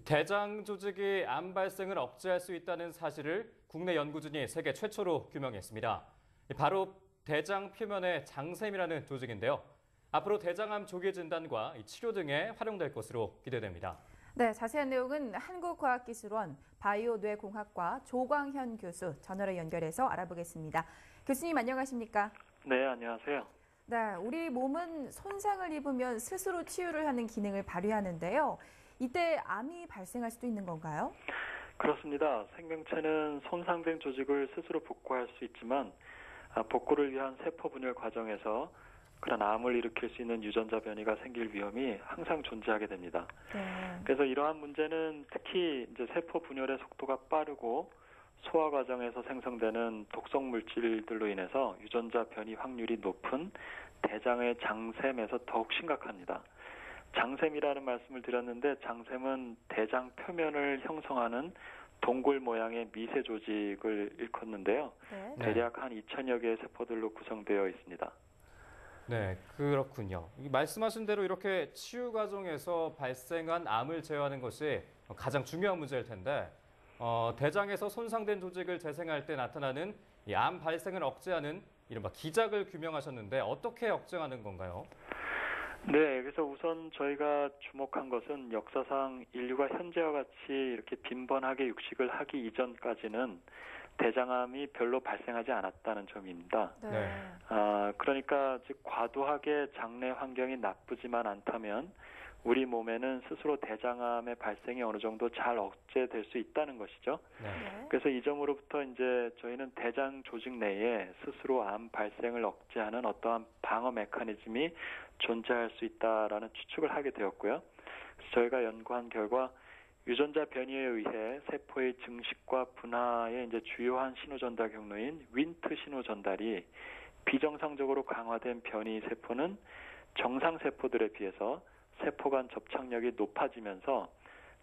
대장 조직이 암 발생을 억제할 수 있다는 사실을 국내 연구진이 세계 최초로 규명했습니다. 바로 대장 표면의 장샘이라는 조직인데요. 앞으로 대장암 조기 진단과 치료 등에 활용될 것으로 기대됩니다. 네, 자세한 내용은 한국과학기술원 바이오뇌공학과 조광현 교수 전화로 연결해서 알아보겠습니다. 교수님 안녕하십니까? 네, 안녕하세요. 네, 우리 몸은 손상을 입으면 스스로 치유를 하는 기능을 발휘하는데요. 이때 암이 발생할 수도 있는 건가요? 그렇습니다. 생명체는 손상된 조직을 스스로 복구할 수 있지만 복구를 위한 세포 분열 과정에서 그런 암을 일으킬 수 있는 유전자 변이가 생길 위험이 항상 존재하게 됩니다. 네. 그래서 이러한 문제는 특히 이제 세포 분열의 속도가 빠르고 소화 과정에서 생성되는 독성 물질들로 인해서 유전자 변이 확률이 높은 대장의 장샘에서 더욱 심각합니다. 장샘이라는 말씀을 드렸는데 장샘은 대장 표면을 형성하는 동굴 모양의 미세 조직을 일컫는데요. 네. 대략 한 2천여 개의 세포들로 구성되어 있습니다. 네, 그렇군요. 말씀하신 대로 이렇게 치유 과정에서 발생한 암을 제어하는 것이 가장 중요한 문제일 텐데 대장에서 손상된 조직을 재생할 때 나타나는 이 암 발생을 억제하는 이른바 기작을 규명하셨는데 어떻게 억제하는 건가요? 네, 그래서 우선 저희가 주목한 것은 역사상 인류가 현재와 같이 이렇게 빈번하게 육식을 하기 이전까지는 대장암이 별로 발생하지 않았다는 점입니다. 네. 그러니까 즉 과도하게 장내 환경이 나쁘지만 않다면 우리 몸에는 스스로 대장암의 발생이 어느 정도 잘 억제될 수 있다는 것이죠. 네. 그래서 이 점으로부터 이제 저희는 대장 조직 내에 스스로 암 발생을 억제하는 어떠한 방어 메커니즘이 존재할 수 있다라는 추측을 하게 되었고요. 그래서 저희가 연구한 결과 유전자 변이에 의해 세포의 증식과 분화의 이제 주요한 신호 전달 경로인 윈트 신호 전달이 비정상적으로 강화된 변이 세포는 정상 세포들에 비해서 세포 간 접착력이 높아지면서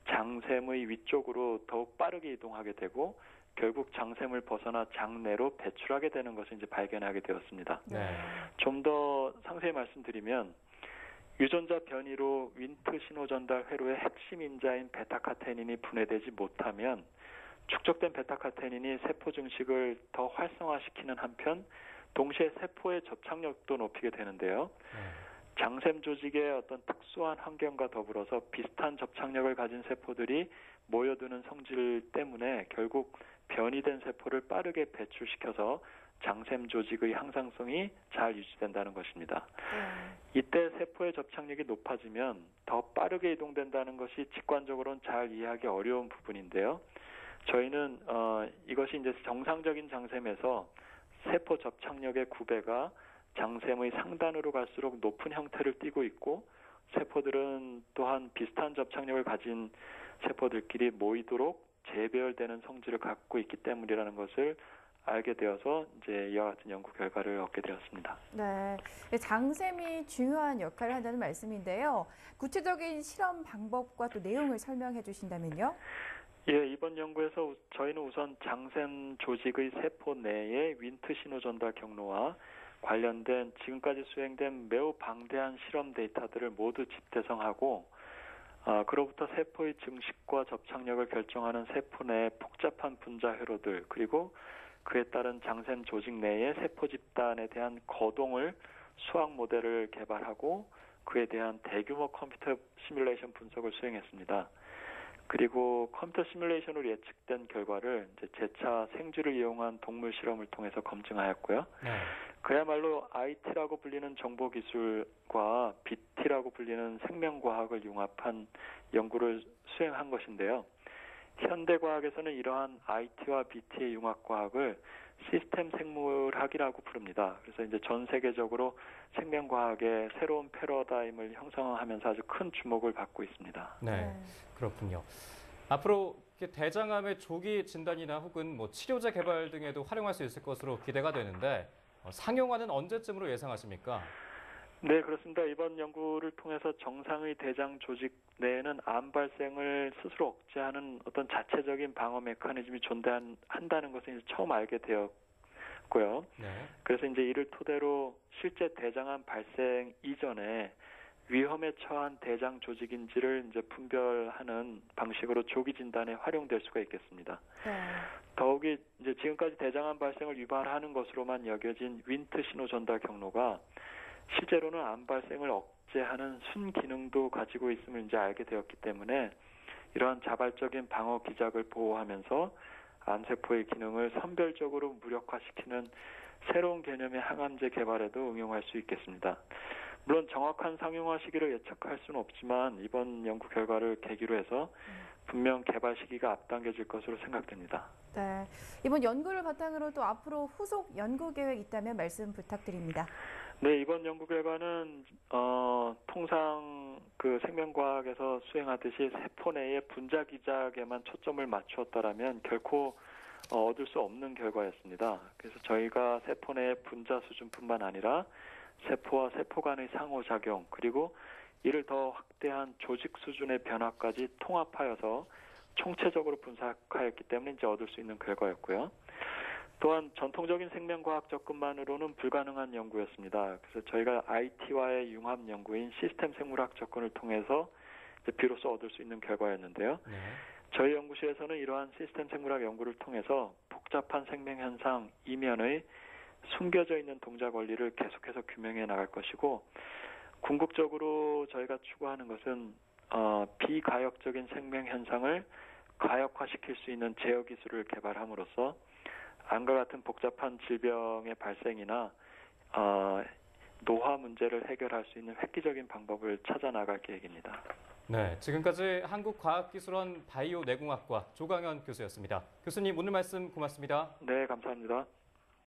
장샘의 위쪽으로 더욱 빠르게 이동하게 되고 결국 장샘을 벗어나 장내로 배출하게 되는 것을 이제 발견하게 되었습니다. 네. 좀 더 상세히 말씀드리면 유전자 변이로 윈트 신호 전달 회로의 핵심 인자인 베타카테닌이 분해되지 못하면 축적된 베타카테닌이 세포 증식을 더 활성화시키는 한편 동시에 세포의 접착력도 높이게 되는데요. 장샘 조직의 어떤 특수한 환경과 더불어서 비슷한 접착력을 가진 세포들이 모여드는 성질 때문에 결국 변이된 세포를 빠르게 배출시켜서 장샘 조직의 항상성이 잘 유지된다는 것입니다. 이때 세포의 접착력이 높아지면 더 빠르게 이동된다는 것이 직관적으로는 잘 이해하기 어려운 부분인데요. 저희는 이것이 이제 정상적인 장샘에서 세포 접착력의 9배가 장샘의 상단으로 갈수록 높은 형태를 띠고 있고 세포들은 또한 비슷한 접착력을 가진 세포들끼리 모이도록 재배열되는 성질을 갖고 있기 때문이라는 것을 알게 되어서 이제 이와 같은 연구 결과를 얻게 되었습니다. 네, 장샘이 중요한 역할을 한다는 말씀인데요. 구체적인 실험 방법과 또 내용을 설명해 주신다면요? 예, 이번 연구에서 저희는 우선 장샘 조직의 세포 내에 윈트 신호 전달 경로와 관련된 지금까지 수행된 매우 방대한 실험 데이터들을 모두 집대성하고 그로부터 세포의 증식과 접착력을 결정하는 세포 내의 복잡한 분자 회로들 그리고 그에 따른 장샘 조직 내의 세포 집단에 대한 거동을 수학 모델을 개발하고 그에 대한 대규모 컴퓨터 시뮬레이션 분석을 수행했습니다. 그리고 컴퓨터 시뮬레이션으로 예측된 결과를 이제 재차 생쥐를 이용한 동물 실험을 통해서 검증하였고요. 네. 그야말로 IT라고 불리는 정보기술과 BT라고 불리는 생명과학을 융합한 연구를 수행한 것인데요. 현대과학에서는 이러한 IT와 BT의 융합과학을 시스템 생물학이라고 부릅니다. 그래서 이제 전 세계적으로 생명과학의 새로운 패러다임을 형성하면서 아주 큰 주목을 받고 있습니다. 네, 그렇군요. 앞으로 대장암의 조기 진단이나 혹은 치료제 개발 등에도 활용할 수 있을 것으로 기대가 되는데 상용화는 언제쯤으로 예상하십니까? 네, 그렇습니다. 이번 연구를 통해서 정상의 대장 조직 내에는 암 발생을 스스로 억제하는 어떤 자체적인 방어 메커니즘이 존재한다는 것을 이제 처음 알게 되었고요. 네. 그래서 이제 이를 토대로 실제 대장암 발생 이전에 위험에 처한 대장 조직인지를 이제 분별하는 방식으로 조기 진단에 활용될 수가 있겠습니다. 네. 더욱이 이제 지금까지 대장암 발생을 유발하는 것으로만 여겨진 윈트 신호 전달 경로가 실제로는 암 발생을 억제하는 순기능도 가지고 있음을 이제 알게 되었기 때문에 이러한 자발적인 방어 기작을 보호하면서 암세포의 기능을 선별적으로 무력화시키는 새로운 개념의 항암제 개발에도 응용할 수 있겠습니다. 물론 정확한 상용화 시기를 예측할 수는 없지만 이번 연구 결과를 계기로 해서 분명 개발 시기가 앞당겨질 것으로 생각됩니다. 네. 이번 연구를 바탕으로 또 앞으로 후속 연구 계획 있다면 말씀 부탁드립니다. 네, 이번 연구 결과는 통상 그 생명과학에서 수행하듯이 세포 내의 분자 기작에만 초점을 맞추었다라면 결코 얻을 수 없는 결과였습니다. 그래서 저희가 세포 내의 분자 수준뿐만 아니라 세포와 세포 간의 상호작용 그리고 이를 더 확대한 조직 수준의 변화까지 통합하여서 총체적으로 분석하였기 때문에 이제 얻을 수 있는 결과였고요. 또한 전통적인 생명과학 접근만으로는 불가능한 연구였습니다. 그래서 저희가 IT와의 융합 연구인 시스템 생물학 접근을 통해서 이제 비로소 얻을 수 있는 결과였는데요. 네. 저희 연구실에서는 이러한 시스템 생물학 연구를 통해서 복잡한 생명 현상 이면의 숨겨져 있는 동작 원리를 계속해서 규명해 나갈 것이고 궁극적으로 저희가 추구하는 것은 비가역적인 생명 현상을 가역화시킬 수 있는 제어 기술을 개발함으로써 암과 같은 복잡한 질병의 발생이나 노화 문제를 해결할 수 있는 획기적인 방법을 찾아 나갈 계획입니다. 네, 지금까지 한국과학기술원 바이오내공학과 조강현 교수였습니다. 교수님 오늘 말씀 고맙습니다. 네, 감사합니다.